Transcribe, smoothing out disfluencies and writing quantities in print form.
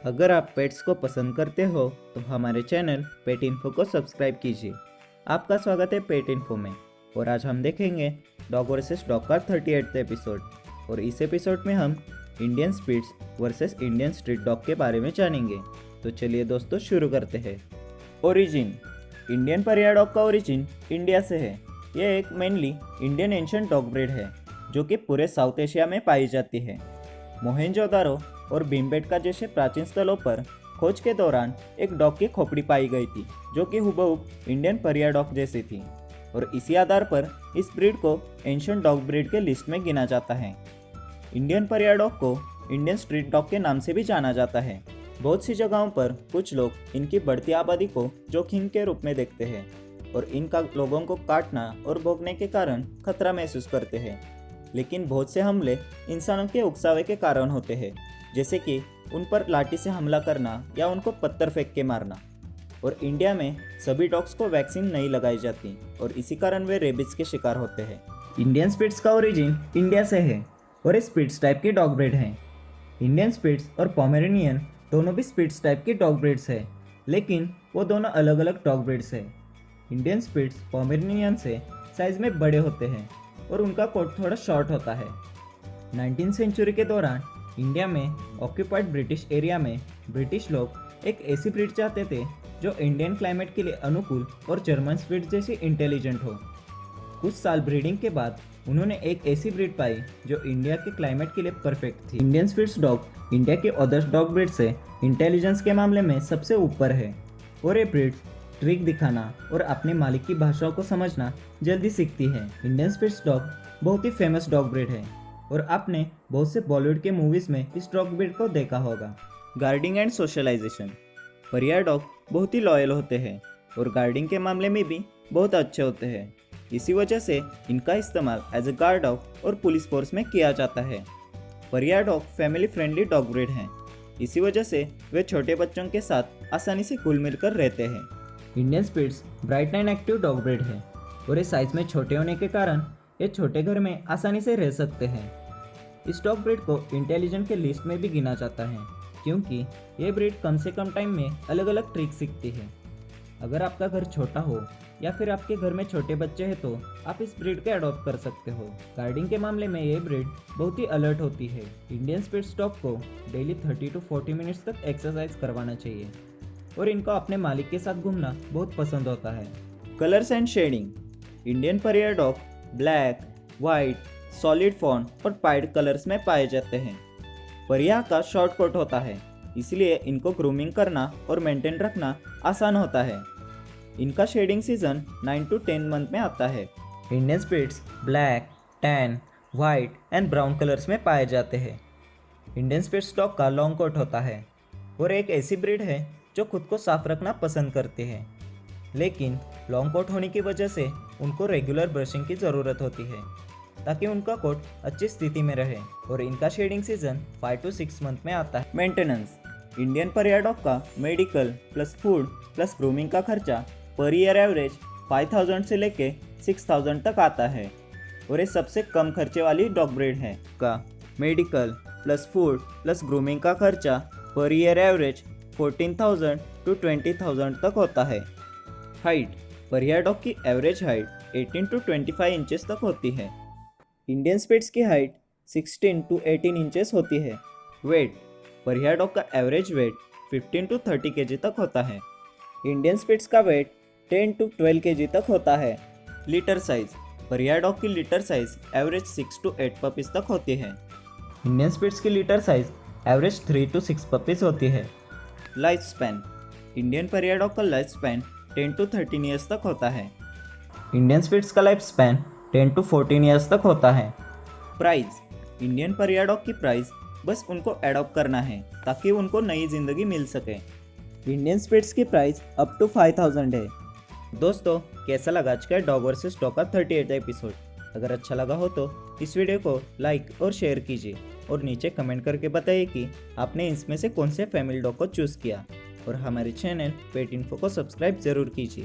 अगर आप पेट्स को पसंद करते हो तो हमारे चैनल पेट इन्फो को सब्सक्राइब कीजिए। आपका स्वागत है पेट इन्फो में। और आज हम देखेंगे डॉग वर्सेस डॉग का 38वां एपिसोड। और इस एपिसोड में हम Indian spitz versus Indian street dog के बारे में जानेंगे। तो चलिए दोस्तों शुरू करते हैं। ओरिजिन। इंडियन परियार डॉग का ओरिजिन इंडिया से है। यह एक mainly Indian ancient dog breed है जो कि पूरे साउथ एशिया में पाई जाती है। मोहेंजोदारो और भीमबेटका जैसे प्राचीन स्थलों पर खोज के दौरान एक डॉग की खोपड़ी पाई गई थी जो कि हुबहू इंडियन परियार डॉग जैसी थी, और इसी आधार पर इस ब्रीड को एंशिएंट डॉग ब्रीड के लिस्ट में गिना जाता है। इंडियन परियार डॉग को इंडियन स्ट्रीट डॉग के नाम से भी जाना जाता है। बहुत सी जगहों पर कुछ लोग इनकी बढ़ती आबादी को जोखिम के रूप में देखते हैं और इनका लोगों को काटना और भौंकने के कारण खतरा महसूस करते हैं, लेकिन बहुत से हमले इंसानों के उकसावे के कारण होते हैं, जैसे कि उन पर लाठी से हमला करना या उनको पत्थर फेंक के मारना। और इंडिया में सभी डॉग्स को वैक्सीन नहीं लगाई जाती और इसी कारण वे रेबिस के शिकार होते हैं। इंडियन स्पिट्स का ओरिजिन इंडिया से है और ये स्पिट्स टाइप की डॉग ब्रीड हैं। इंडियन स्पिट्स और पोमेरेनियन दोनों भी स्पिट्स टाइप की डॉग ब्रीड्स है, लेकिन वो दोनों अलग अलग डॉग ब्रीड्स है। इंडियन स्पिट्स पोमेरेनियन से साइज में बड़े होते हैं और उनका कोट थोड़ा शॉर्ट होता है। 19वीं सेंचुरी के दौरान इंडिया में ऑक्यूपाइड ब्रिटिश एरिया में ब्रिटिश लोग एक ऐसी ब्रीड चाहते थे जो इंडियन क्लाइमेट के लिए अनुकूल और जर्मन स्पिट्स जैसी इंटेलिजेंट हो। कुछ साल ब्रीडिंग के बाद उन्होंने एक ऐसी ब्रीड पाई जो इंडिया के क्लाइमेट के लिए परफेक्ट थी। इंडियन स्पिट्स डॉग इंडिया के अदर्स डॉग ब्रीड से इंटेलिजेंस के मामले में सबसे ऊपर है और ये ब्रीड ट्रिक दिखाना और अपने मालिक की भाषाओं को समझना जल्दी सीखती है। इंडियन स्पिट्स डॉग बहुत ही फेमस डॉग ब्रीड है और आपने बहुत से बॉलीवुड के मूवीज में इस डॉग ब्रीड को देखा होगा। Guarding and socialisation. Pariah dog बहुत ही लॉयल होते हैं और गार्डिंग के मामले में भी बहुत अच्छे होते हैं। इसी वजह से इनका इस्तेमाल एज ए गार्ड डॉग और पुलिस फोर्स में किया जाता है। Pariyar dog family friendly dog breed हैं, इसी वजह से वे छोटे बच्चों के साथ आसानी से घुल मिल कर रहते हैं। Indian spitz bright and active dog breed है और ये साइज में छोटे होने के कारण ये छोटे घर में आसानी से रह सकते हैं। इस डॉग ब्रीड को इंटेलिजेंट के लिस्ट में भी गिना जाता है क्योंकि ये ब्रीड कम से कम टाइम में अलग अलग ट्रिक सीखती है। अगर आपका घर छोटा हो या फिर आपके घर में छोटे बच्चे हैं तो आप इस ब्रीड को अडॉप्ट कर सकते हो। गार्डिंग के मामले में ये ब्रीड बहुत ही अलर्ट होती है। इंडियन स्पिट्स डॉग को डेली 30 to 40 मिनट्स तक एक्सरसाइज करवाना चाहिए और इनको अपने मालिक के साथ घूमना बहुत पसंद होता है। Colours and shading. Indian pariah dog black, white, solid fawn और पाइड कलर्स में पाए जाते हैं। परिया का शॉर्ट कोट होता है, इसलिए इनको ग्रूमिंग करना और मेंटेन रखना आसान होता है। इनका शेडिंग सीजन 9 to 10 मंथ में आता है। Indian spitz black, tan, white and brown colours में पाए जाते हैं। इंडियन स्पिट्स डॉग का लॉन्ग कोट होता है और एक ऐसी ब्रीड है जो खुद को साफ रखना पसंद करते हैं, लेकिन लॉन्ग कोट होने की वजह से उनको रेगुलर ब्रशिंग की ज़रूरत होती है ताकि उनका कोट अच्छी स्थिति में रहे, और इनका शेडिंग सीजन 5 to 6 मंथ में आता है। मेंटेनेंस। इंडियन परियार डॉग का medical plus food plus grooming का खर्चा पर ईयर एवरेज 5000 से लेके 6000 तक आता है और ये सबसे कम खर्चे वाली डॉग ब्रीड है। का medical plus food plus grooming का खर्चा पर ईयर एवरेज 14,000 to 20,000 तक होता है। हाइट। परियार डॉग की एवरेज हाइट 18 to 25 इंचेस तक होती है। इंडियन स्पिट्स की हाइट 16 to 18 इंचेस होती है। वेट। परियार डॉग का एवरेज वेट 15 to 30 kg तक होता है। इंडियन स्पिट्स का वेट 10 to 12 kg तक होता है। Litre size. परियार डॉग की litre size average 6 to 8 puppies तक होती है। इंडियन स्पिट्स की litre size average 3 to 6 puppies होती है। Life span. Indian pariah dog का लाइफ स्पैन 10 to 13 ईयर्स तक होता है। इंडियन स्पिट्स का लाइफ स्पैन 10 to 14 ईयर्स तक होता है। प्राइस। इंडियन परियार डॉग की प्राइस बस उनको एडॉप्ट करना है ताकि उनको नई ज़िंदगी मिल सके। इंडियन स्पिट्स की प्राइस अप टू 5000 है। दोस्तों, कैसा लगा आज का डॉग वर्सेस डॉग का 38वां एपिसोड? अगर अच्छा लगा हो तो इस वीडियो को लाइक और शेयर कीजिए और नीचे कमेंट करके बताइए कि आपने इसमें से कौन से फैमिली डॉग को चूज़ किया, और हमारे चैनल पेट इन्फो को सब्सक्राइब जरूर कीजिए।